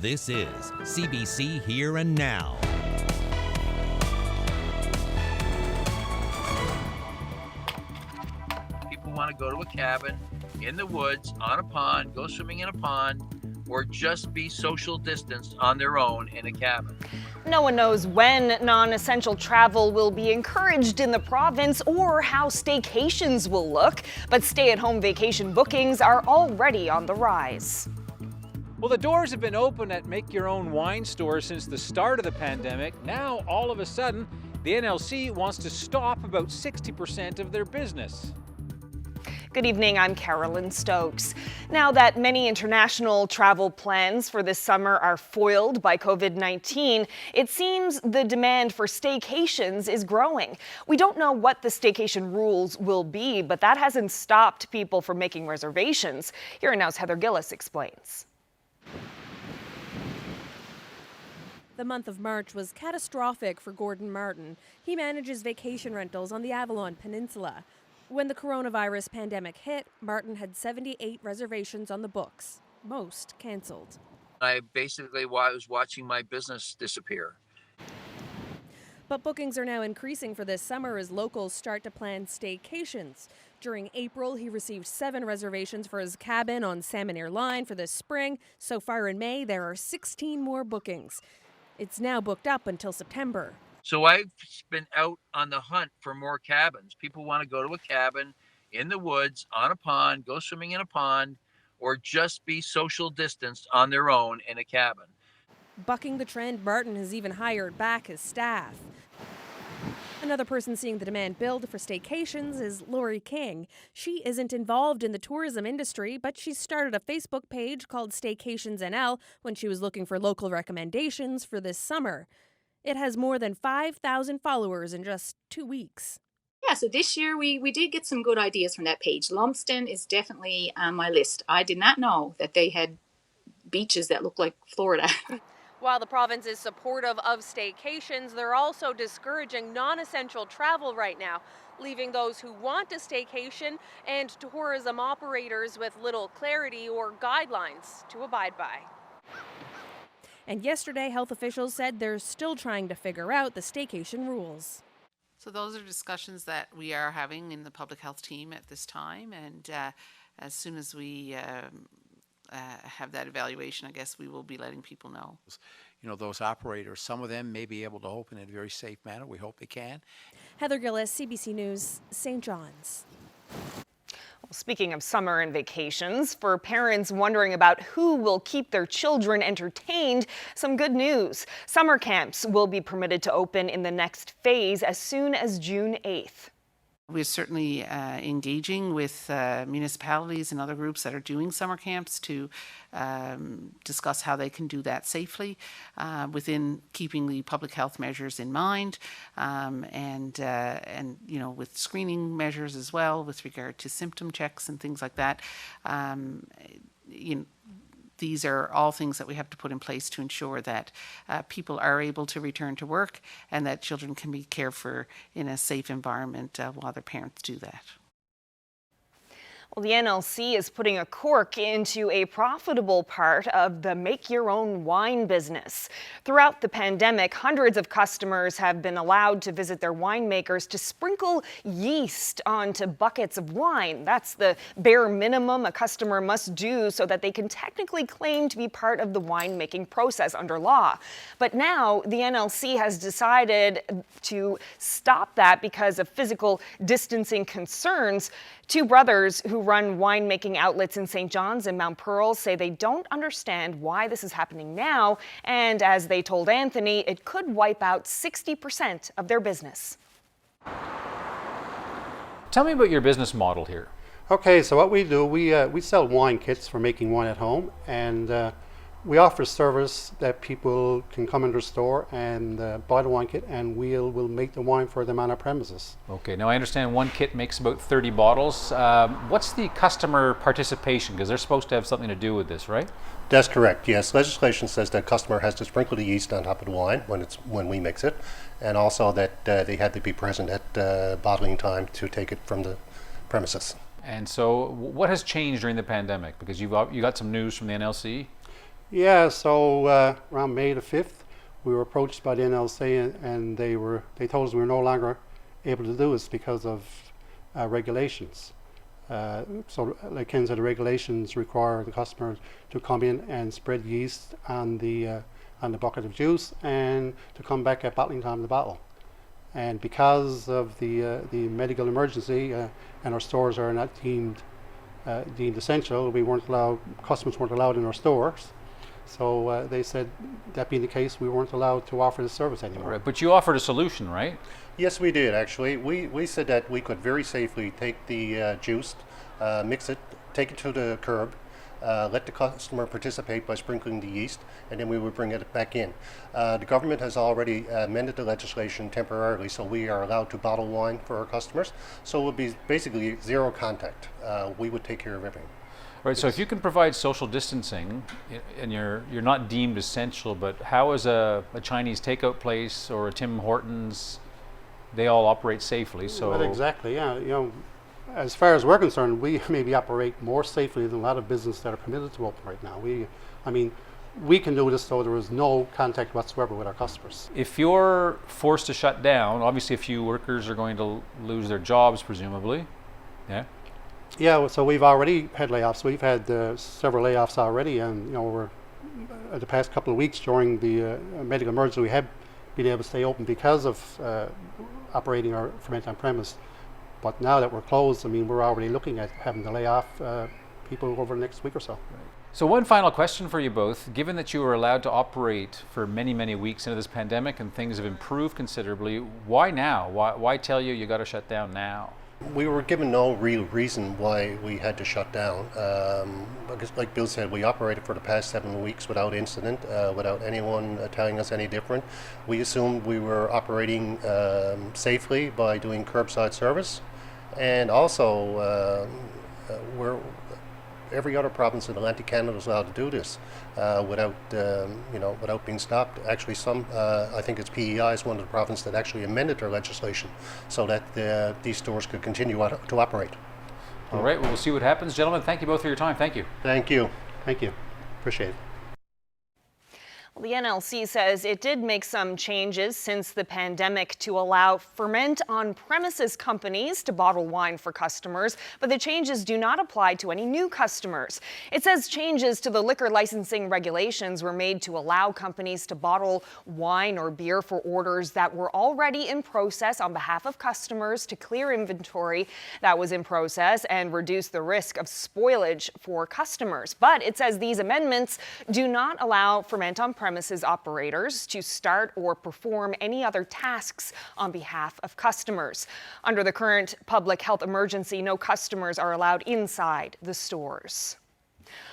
This is CBC Here and Now. People want to go to a cabin in the woods, on a pond, go swimming in a pond, or just be social distanced on their own in a cabin. No one knows when non-essential travel will be encouraged in the province or how staycations will look, but stay-at-home vacation bookings are already on the rise. Well, the doors have been open at make-your-own-wine stores since the start of the pandemic. Now, all of a sudden, the NLC wants to stop about 60% of their business. Good evening, I'm Carolyn Stokes. Now that many international travel plans for this summer are foiled by COVID-19, it seems the demand for staycations is growing. We don't know what the staycation rules will be, but that hasn't stopped people from making reservations. Here Now's Heather Gillis explains. The month of March was catastrophic for Gordon Martin. He manages vacation rentals on the Avalon Peninsula. When the coronavirus pandemic hit, Martin had 78 reservations on the books, most canceled. I basically was watching my business disappear. But bookings are now increasing for this summer as locals start to plan staycations. During April, he received 7 reservations for his cabin on Salmon Ear Line for this spring. So far in May, there are 16 more bookings. It's now booked up until September. So I've been out on the hunt for more cabins. People want to go to a cabin in the woods, on a pond, go swimming in a pond, or just be social distanced on their own in a cabin. Bucking the trend, Martin has even hired back his staff. Another person seeing the demand build for staycations is Lori King. She isn't involved in the tourism industry, but she started a Facebook page called Staycations NL when she was looking for local recommendations for this summer. It has more than 5,000 followers in just 2 weeks. Yeah, so this year we did get some good ideas from that page. Lumsden is definitely on my list. I did not know that they had beaches that look like Florida. While the province is supportive of staycations, they're also discouraging non-essential travel right now, leaving those who want a staycation and tourism operators with little clarity or guidelines to abide by. And yesterday, health officials said they're still trying to figure out the staycation rules. So those are discussions that we are having in the public health team at this time, and as soon as we have that evaluation, I guess we will be letting people know. You know, those operators, some of them may be able to open in a very safe manner. We hope they can. Heather Gillis, CBC News, St. John's. Well, speaking of summer and vacations, for parents wondering about who will keep their children entertained, some good news. Summer camps will be permitted to open in the next phase as soon as June 8th. We're certainly engaging with municipalities and other groups that are doing summer camps to discuss how they can do that safely within keeping the public health measures in mind, and you know, with screening measures as well with regard to symptom checks and things like that. You know, these are all things that we have to put in place to ensure that people are able to return to work and that children can be cared for in a safe environment while their parents do that. Well, the NLC is putting a cork into a profitable part of the make-your-own-wine business. Throughout the pandemic, hundreds of customers have been allowed to visit their winemakers to sprinkle yeast onto buckets of wine. That's the bare minimum a customer must do so that they can technically claim to be part of the winemaking process under law. But now the NLC has decided to stop that because of physical distancing concerns. 2 brothers who run winemaking outlets in St. John's and Mount Pearl say they don't understand why this is happening now, and as they told Anthony, it could wipe out 60% of their business. Tell me about your business model here. Okay, so what we do, we sell wine kits for making wine at home, and we offer service that people can come into the store and buy the wine kit, and we'll make the wine for them on our premises. Okay, now I understand one kit makes about 30 bottles. What's the customer participation? Because they're supposed to have something to do with this, right? That's correct, yes. Legislation says that customer has to sprinkle the yeast on top of the wine when we mix it, and also that they had to be present at bottling time to take it from the premises. And so what has changed during the pandemic? Because you got some news from the NLC? Yeah, so around May the 5th, we were approached by the NLC, and they told us we were no longer able to do this because of regulations. So, like Ken said, the regulations require the customer to come in and spread yeast on the bucket of juice, and to come back at bottling time of the bottle. And because of the medical emergency, and our stores are not deemed essential, customers weren't allowed in our stores. So they said, that being the case, we weren't allowed to offer the service anymore. Right, but you offered a solution, right? Yes, we did actually. We said that we could very safely take the juice, mix it, take it to the curb, let the customer participate by sprinkling the yeast, and then we would bring it back in. The government has already amended the legislation temporarily, so we are allowed to bottle wine for our customers. So it would be basically zero contact. We would take care of everything. Right, so if you can provide social distancing and you're not deemed essential, but how is a Chinese takeout place or a Tim Hortons, they all operate safely? So Well, exactly, yeah. As far as we're concerned, we maybe operate more safely than a lot of businesses that are permitted to open right now. We can do this so there is no contact whatsoever with our customers. if you're forced to shut down, obviously a few workers are going to lose their jobs, presumably. Yeah. Yeah, so we've already had layoffs. We've had several layoffs already, and we're the past couple of weeks during the medical emergency, we have been able to stay open because of operating our ferment on premise. But now that we're closed, we're already looking at having to lay off people over the next week or so. So one final question for you both. Given that you were allowed to operate for many, many weeks into this pandemic and things have improved considerably, why now? Why tell you got to shut down now? We were given no real reason why we had to shut down. Because like Bill said, we operated for the past 7 weeks without incident, without anyone telling us any different. We assumed we were operating safely by doing curbside service. And also, every other province in Atlantic Canada is allowed to do this without being stopped. Actually, I think it's PEI is one of the provinces that actually amended their legislation so that these stores could continue to operate. All right, well, we'll see what happens. Gentlemen, thank you both for your time. Thank you. Thank you. Thank you. Appreciate it. Well, the NLC says it did make some changes since the pandemic to allow ferment on premises companies to bottle wine for customers, but the changes do not apply to any new customers. It says changes to the liquor licensing regulations were made to allow companies to bottle wine or beer for orders that were already in process on behalf of customers to clear inventory that was in process and reduce the risk of spoilage for customers. But it says these amendments do not allow ferment on premises operators to start or perform any other tasks on behalf of customers. Under the current public health emergency, no customers are allowed inside the stores.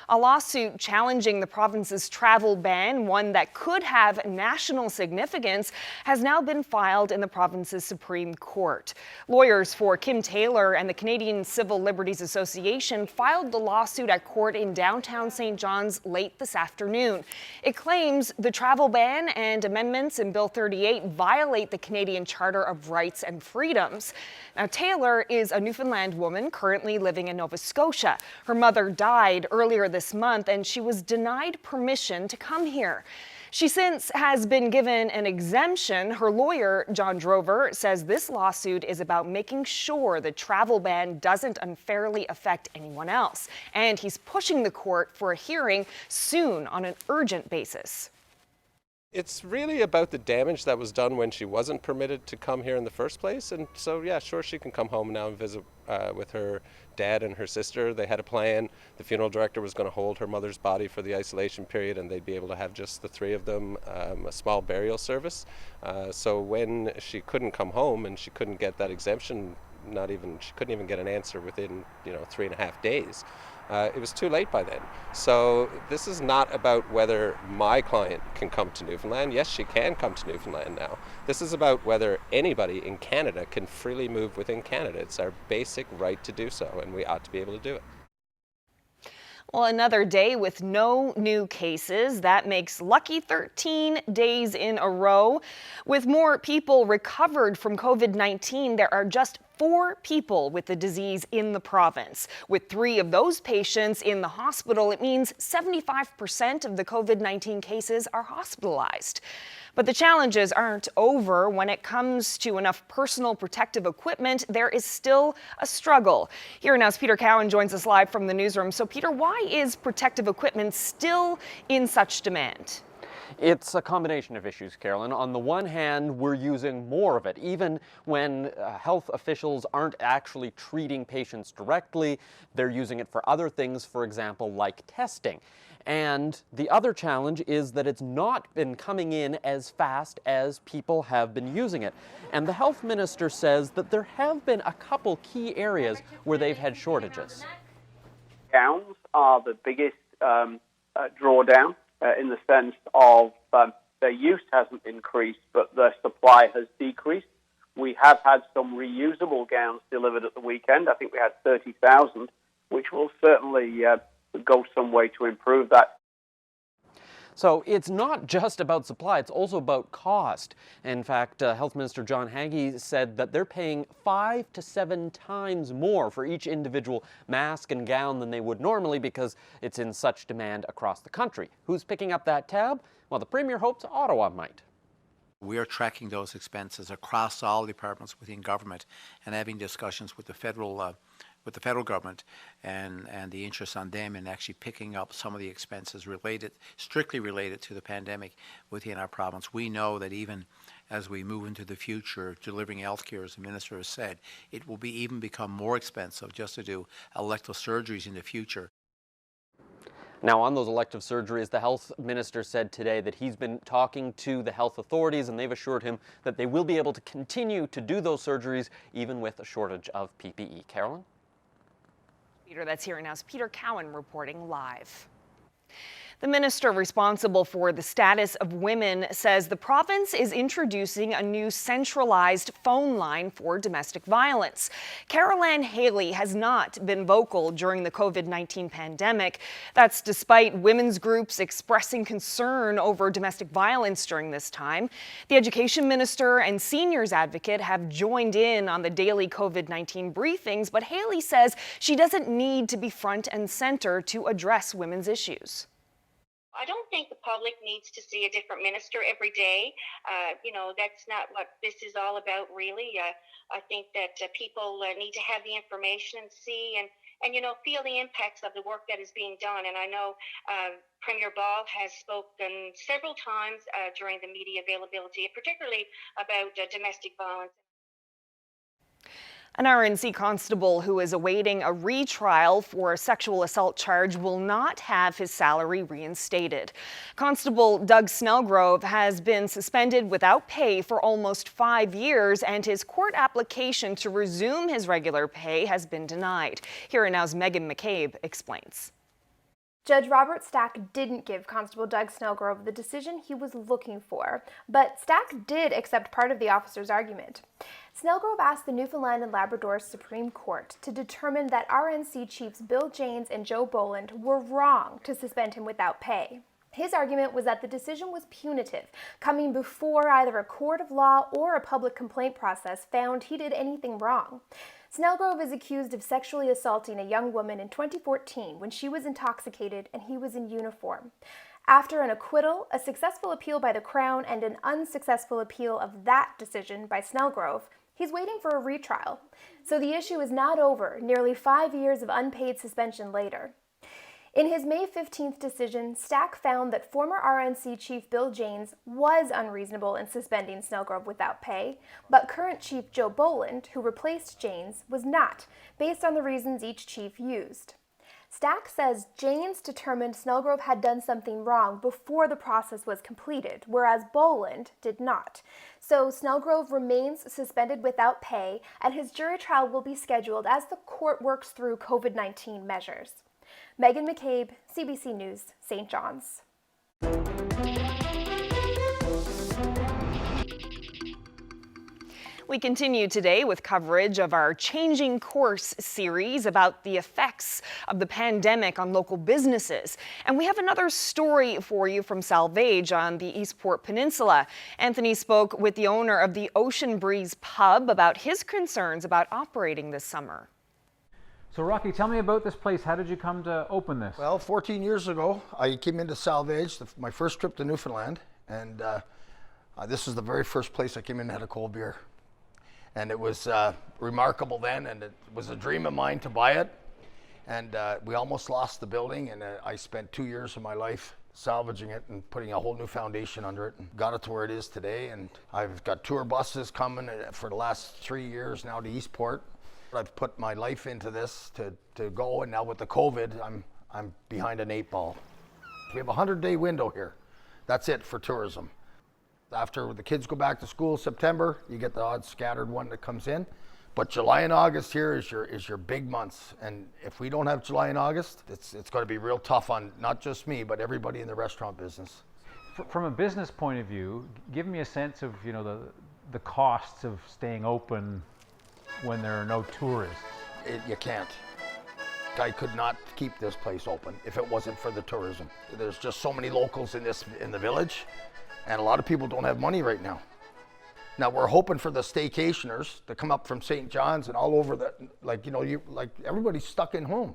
A lawsuit challenging the province's travel ban, one that could have national significance, has now been filed in the province's Supreme Court. Lawyers for Kim Taylor and the Canadian Civil Liberties Association filed the lawsuit at court in downtown St. John's late this afternoon. It claims the travel ban and amendments in Bill 38 violate the Canadian Charter of Rights and Freedoms. Now, Taylor is a Newfoundland woman currently living in Nova Scotia. Her mother died earlier this month, and she was denied permission to come here. She since has been given an exemption. Her lawyer, John Drover, says this lawsuit is about making sure the travel ban doesn't unfairly affect anyone else. And he's pushing the court for a hearing soon on an urgent basis. It's really about the damage that was done when she wasn't permitted to come here in the first place. And so, yeah, sure, she can come home now and visit with her dad and her sister. They had a plan. The funeral director was going to hold her mother's body for the isolation period, and they'd be able to have just the three of them, a small burial service. So when she couldn't come home and she couldn't get that exemption, she couldn't even get an answer within 3.5 days. It was too late by then. So this is not about whether my client can come to Newfoundland. Yes, she can come to Newfoundland now. This is about whether anybody in Canada can freely move within Canada. It's our basic right to do so, and we ought to be able to do it. Well, another day with no new cases. That makes lucky 13 days in a row. With more people recovered from COVID-19, there are just 4 people with the disease in the province. With 3 of those patients in the hospital, it means 75% of the COVID-19 cases are hospitalized. But the challenges aren't over. When it comes to enough personal protective equipment, there is still a struggle. Here now's Peter Cowan joins us live from the newsroom. So Peter, why is protective equipment still in such demand? It's a combination of issues, Carolyn. On the one hand, we're using more of it, even when health officials aren't actually treating patients directly. They're using it for other things, for example, like testing. And the other challenge is that it's not been coming in as fast as people have been using it. And the health minister says that there have been a couple key areas where they've had shortages. Gowns are the biggest drawdown in the sense of their use hasn't increased, but their supply has decreased. We have had some reusable gowns delivered at the weekend. I think we had 30,000, which will certainly go some way to improve that. So it's not just about supply, it's also about cost. In fact, Health Minister John Haggie said that they're paying 5 to 7 times more for each individual mask and gown than they would normally because it's in such demand across the country. Who's picking up that tab? Well, the Premier hopes Ottawa might. We are tracking those expenses across all departments within government and having discussions with the federal government and the interest on them in actually picking up some of the expenses strictly related to the pandemic within our province. We know that even as we move into the future, delivering healthcare, as the minister has said, it will even become more expensive just to do elective surgeries in the future. Now, on those elective surgeries, the health minister said today that he's been talking to the health authorities and they've assured him that they will be able to continue to do those surgeries even with a shortage of PPE. Carolyn? Peter, that's here now's Peter Cowan reporting live. The minister responsible for the status of women says the province is introducing a new centralized phone line for domestic violence. Carol-Ann Haley has not been vocal during the COVID-19 pandemic. That's despite women's groups expressing concern over domestic violence during this time. The education minister and seniors advocate have joined in on the daily COVID-19 briefings, but Haley says she doesn't need to be front and center to address women's issues. I don't think the public needs to see a different minister every day. That's not what this is all about, really. I think that people need to have the information and see and feel the impacts of the work that is being done. And I know Premier Ball has spoken several times during the media availability, particularly about domestic violence. An RNC constable who is awaiting a retrial for a sexual assault charge will not have his salary reinstated. Constable Doug Snellgrove has been suspended without pay for almost 5 years, and his court application to resume his regular pay has been denied. Here now's Megan McCabe explains. Judge Robert Stack didn't give Constable Doug Snellgrove the decision he was looking for, but Stack did accept part of the officer's argument. Snellgrove asked the Newfoundland and Labrador Supreme Court to determine that RNC chiefs Bill Janes and Joe Boland were wrong to suspend him without pay. His argument was that the decision was punitive, coming before either a court of law or a public complaint process found he did anything wrong. Snellgrove is accused of sexually assaulting a young woman in 2014 when she was intoxicated and he was in uniform. After an acquittal, a successful appeal by the Crown, and an unsuccessful appeal of that decision by Snellgrove, he's waiting for a retrial. So the issue is not over, nearly 5 years of unpaid suspension later. In his May 15th decision, Stack found that former RNC Chief Bill Janes was unreasonable in suspending Snellgrove without pay, but current Chief Joe Boland, who replaced Janes, was not, based on the reasons each chief used. Stack says Janes determined Snellgrove had done something wrong before the process was completed, whereas Boland did not. So Snellgrove remains suspended without pay, and his jury trial will be scheduled as the court works through COVID-19 measures. Megan McCabe, CBC News, St. John's. We continue today with coverage of our Changing Course series about the effects of the pandemic on local businesses. And we have another story for you from Salvage on the Eastport Peninsula. Anthony spoke with the owner of the Ocean Breeze Pub about his concerns about operating this summer. So Rocky, tell me about this place. How did you come to open this? Well, 14 years ago, I came into Salvage, my first trip to Newfoundland, and this was the very first place I came in and had a cold beer. And it was remarkable then, and it was a dream of mine to buy it. And we almost lost the building, and I spent 2 years of my life salvaging it and putting a whole new foundation under it, and got it to where it is today. And I've got tour buses coming for the last 3 years now to Eastport. I've put my life into this to go, and now with the COVID, I'm behind an 8 ball. We have a 100-day window here. That's it for tourism. After the kids go back to school September, you get the odd scattered one that comes in. But July and August here is your big months. And if we don't have July and August, it's going to be real tough on not just me, but everybody in the restaurant business. From a business point of view, give me a sense of the costs of staying open when there are no tourists. You can't. I could not keep this place open if it wasn't for the tourism. There's just so many locals in the village, and a lot of people don't have money right now. Now we're hoping for the staycationers to come up from St. John's and all over like everybody's stuck in home.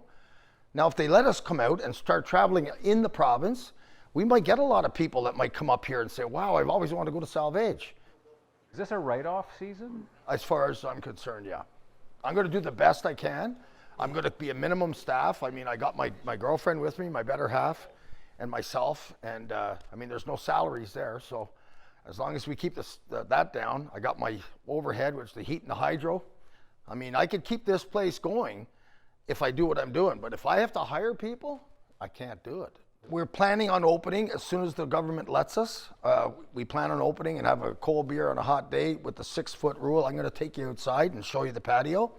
Now if they let us come out and start traveling in the province, we might get a lot of people that might come up here and say, wow, I've always wanted to go to Salvage. Is this a write-off season? As far as I'm concerned, yeah. I'm going to do the best I can. I'm going to be a minimum staff. I mean, I got my girlfriend with me, my better half, and myself. And I mean, there's no salaries there. So as long as we keep that down, I got my overhead, which is the heat and the hydro. I mean, I could keep this place going if I do what I'm doing. But if I have to hire people, I can't do it. We're planning on opening as soon as the government lets us. We plan on opening and have a cold beer on a hot day with the 6-foot rule. I'm going to take you outside and show you the patio.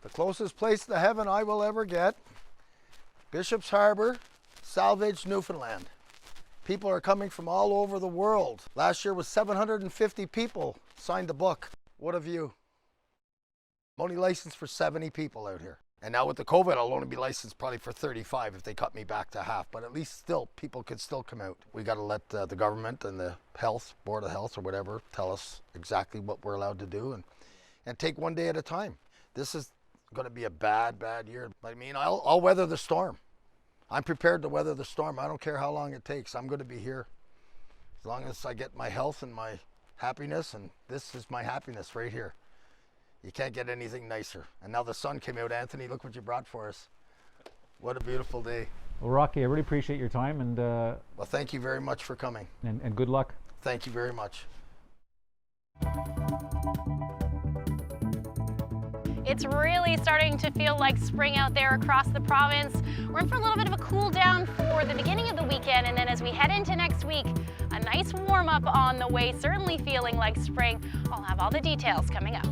The closest place to heaven I will ever get, Bishop's Harbor, Salvage, Newfoundland. People are coming from all over the world. Last year was 750 people signed the book. What a view. I'm only licensed for 70 people out here. And now with the COVID, I'll only be licensed probably for 35 if they cut me back to half. But at least still, people could still come out. We got to let the government and the Board of Health or whatever, tell us exactly what we're allowed to do and take one day at a time. This is going to be a bad year. I mean, I'll weather the storm. I'm prepared to weather the storm. I don't care how long it takes. I'm going to be here as long as I get my health and my happiness, and this is my happiness right here. You can't get anything nicer. And now the sun came out. Anthony, look what you brought for us. What a beautiful day. Well, Rocky, I really appreciate your time, and well, thank you very much for coming. And good luck. Thank you very much. It's really starting to feel like spring out there across the province. We're in for a little bit of a cool down for the beginning of the weekend, and then as we head into next week, a nice warm up on the way, certainly feeling like spring. I'll have all the details coming up.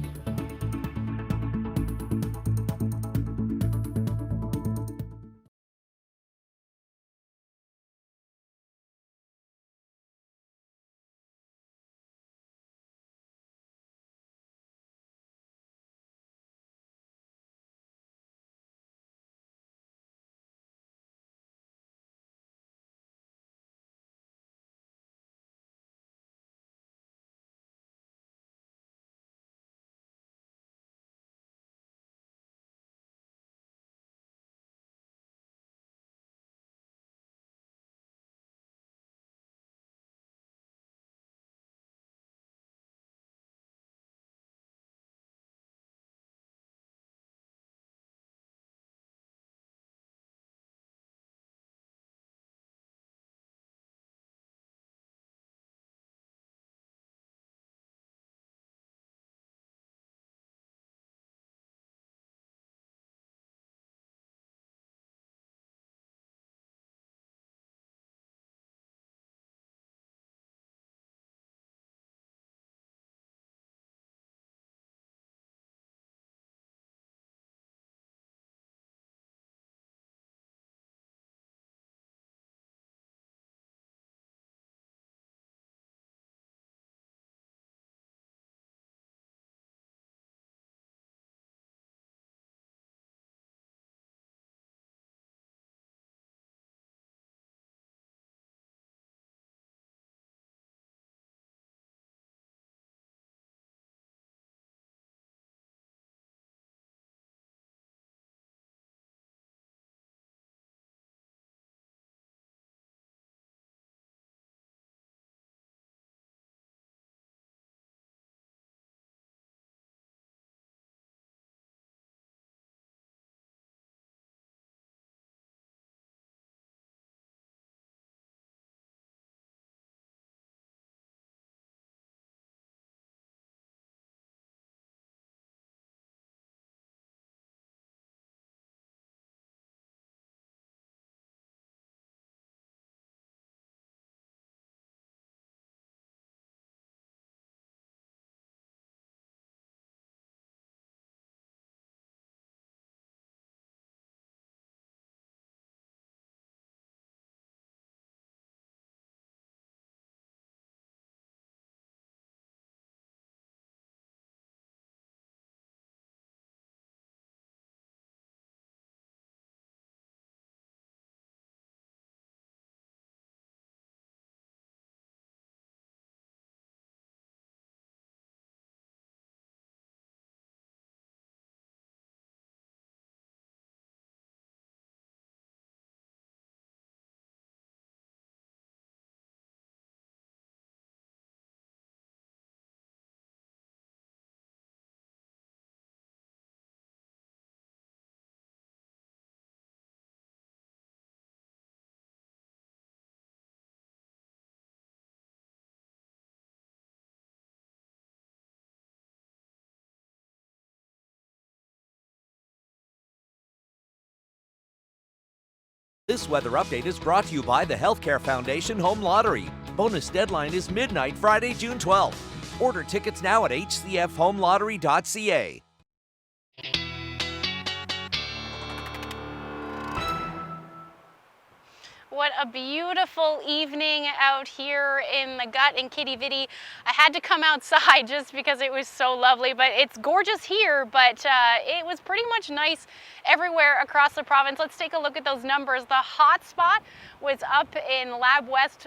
This weather update is brought to you by the Healthcare Foundation Home Lottery. Bonus deadline is midnight Friday, June 12th. Order tickets now at hcfhomelottery.ca. What a beautiful evening out here in the gut in Kitty Vitty. I had to come outside just because it was so lovely, but it's gorgeous here, but it was pretty much nice everywhere across the province. Let's take a look at those numbers. The hot spot was up in Lab West,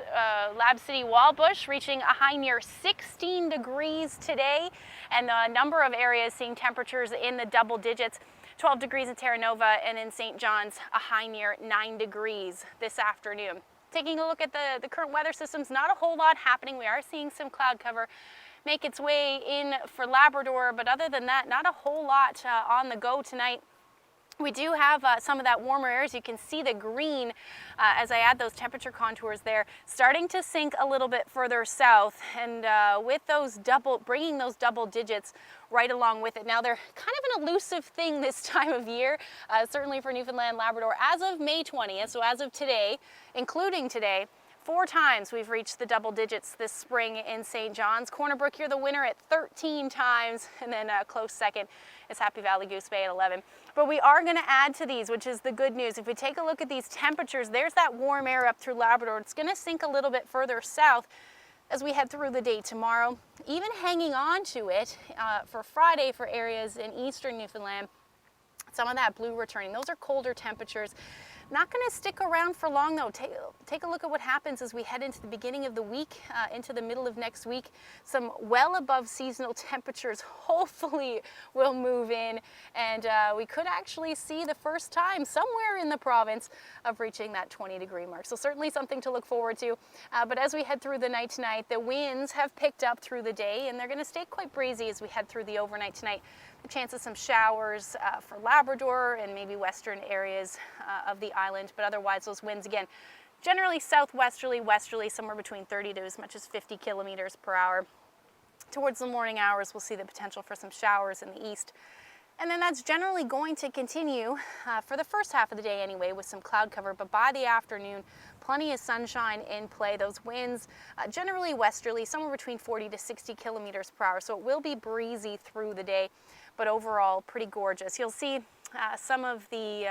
Lab City, Wallbush, reaching a high near 16 degrees today, and a number of areas seeing temperatures in the double digits. 12 degrees in Terra Nova, and in St. John's, a high near 9 degrees this afternoon. Taking a look at the current weather systems, not a whole lot happening. We are seeing some cloud cover make its way in for Labrador, but other than that, not a whole lot on the go tonight. We do have some of that warmer air, as you can see the green as I add those temperature contours there, starting to sink a little bit further south, and with those bringing those double digits right along with it. Now they're kind of an elusive thing this time of year, certainly for Newfoundland, Labrador. As of May 20th, so as of today, including today, 4 times we've reached the double digits this spring in St. John's. Corner Brook, you're the winner at 13 times, and then a close second is Happy Valley Goose Bay at 11. But we are going to add to these, which is the good news. If we take a look at these temperatures, there's that warm air up through Labrador. It's going to sink a little bit further south as we head through the day tomorrow, even hanging on to it for Friday for areas in eastern Newfoundland. Some of that blue returning. Those are colder temperatures. Not going to stick around for long though. Take a look at what happens as we head into the beginning of the week, into the middle of next week. Some well above seasonal temperatures hopefully will move in, and we could actually see the first time somewhere in the province of reaching that 20-degree mark. So certainly something to look forward to. But as we head through the night tonight, the winds have picked up through the day, and they're going to stay quite breezy as we head through the overnight tonight. The chance of some showers for Labrador and maybe western areas of the island, but otherwise those winds again generally southwesterly, westerly, somewhere between 30 to as much as 50 kilometers per hour. Towards the morning hours, we'll see the potential for some showers in the east. And then that's generally going to continue for the first half of the day anyway, with some cloud cover, but by the afternoon, plenty of sunshine in play. Those winds generally westerly, somewhere between 40 to 60 kilometers per hour, so it will be breezy through the day, but overall pretty gorgeous. You'll see some of the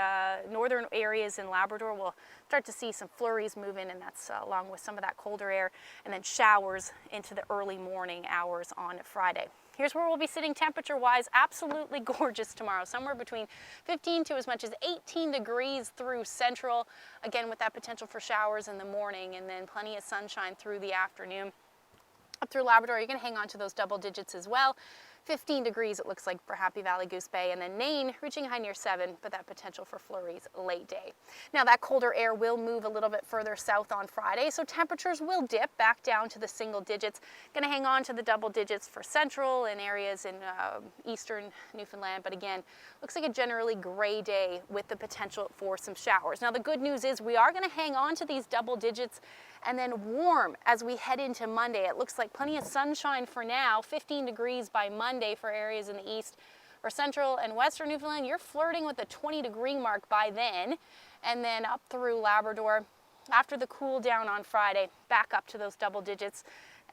northern areas in Labrador will start to see some flurries move in, and that's along with some of that colder air, and then showers into the early morning hours on Friday. Here's where we'll be sitting temperature-wise. Absolutely gorgeous tomorrow, somewhere between 15 to as much as 18 degrees through central, again with that potential for showers in the morning, and then plenty of sunshine through the afternoon. Up through Labrador, you're going to hang on to those double digits as well. 15 degrees it looks like for Happy Valley Goose Bay, and then Nain reaching a high near 7, but that potential for flurries late day. Now that colder air will move a little bit further south on Friday, so temperatures will dip back down to the single digits. Going to hang on to the double digits for central and areas in eastern Newfoundland, but again, looks like a generally gray day with the potential for some showers. Now the good news is we are going to hang on to these double digits and then warm as we head into Monday. It looks like plenty of sunshine for now, 15 degrees by Monday for areas in the east. For central and western Newfoundland, you're flirting with the 20-degree mark by then, and then up through Labrador. After the cool down on Friday, back up to those double digits.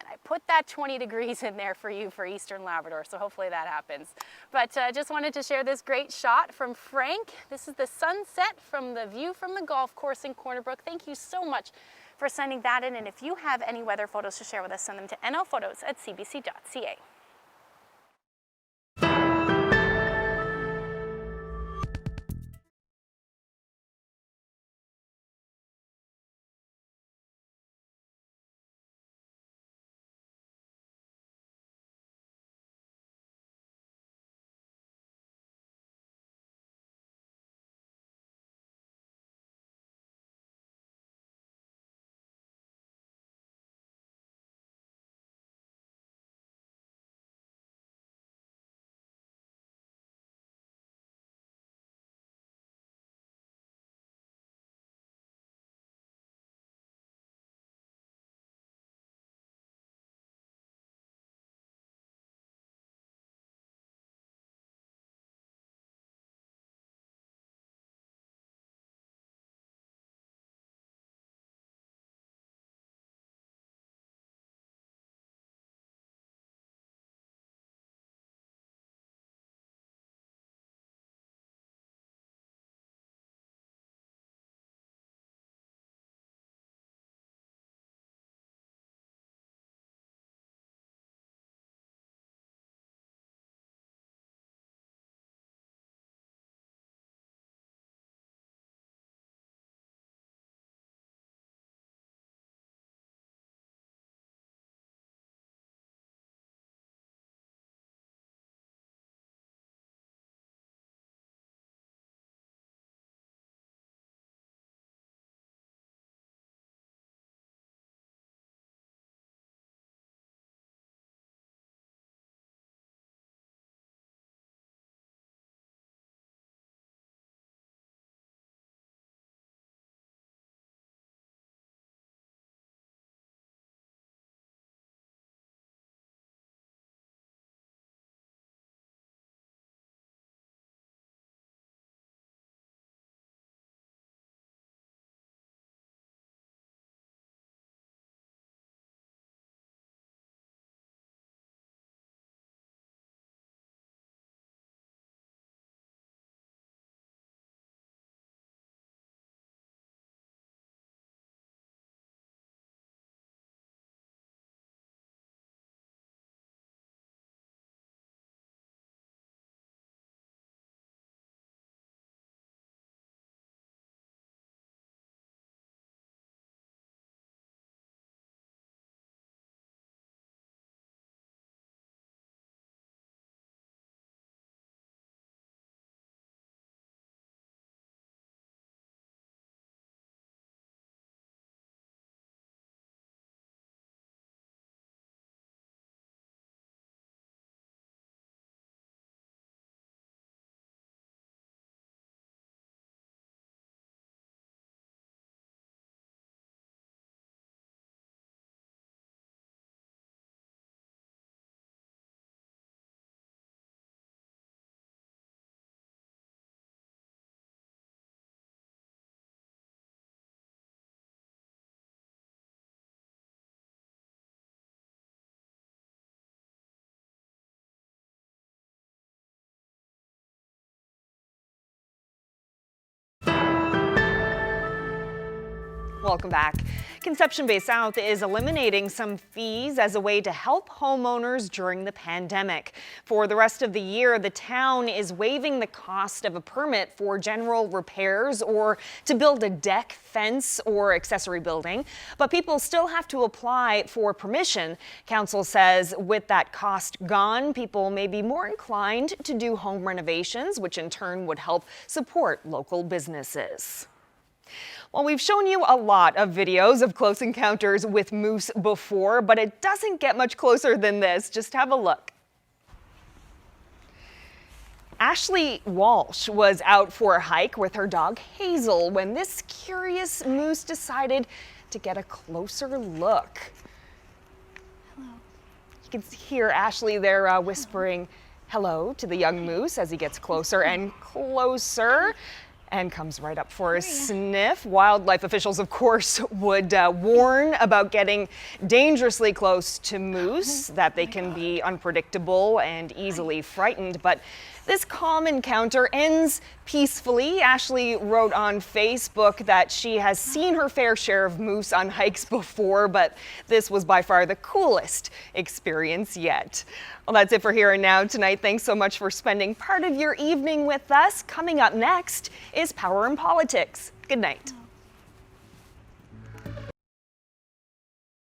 And I put that 20 degrees in there for you for eastern Labrador, so hopefully that happens. But just wanted to share this great shot from Frank. This is the sunset from the view from the golf course in Corner Brook. Thank you so much for sending that in, and if you have any weather photos to share with us, send them to nlphotos@cbc.ca. Welcome back. Conception Bay South is eliminating some fees as a way to help homeowners during the pandemic. For the rest of the year, the town is waiving the cost of a permit for general repairs or to build a deck, fence, or accessory building. But people still have to apply for permission. Council says with that cost gone, people may be more inclined to do home renovations, which in turn would help support local businesses. Well, we've shown you a lot of videos of close encounters with moose before, but it doesn't get much closer than this. Just have a look. Ashley Walsh was out for a hike with her dog Hazel when this curious moose decided to get a closer look. Hello. You can hear Ashley there whispering hello to the young moose as he gets closer and closer. And comes right up for a sniff. Wildlife officials, of course, would warn about getting dangerously close to moose, that they can be unpredictable and easily frightened. But this calm encounter ends peacefully. Ashley wrote on Facebook that she has seen her fair share of moose on hikes before, but this was by far the coolest experience yet. Well, that's it for Here and Now tonight. Thanks so much for spending part of your evening with us. Coming up next is Power in Politics. Good night.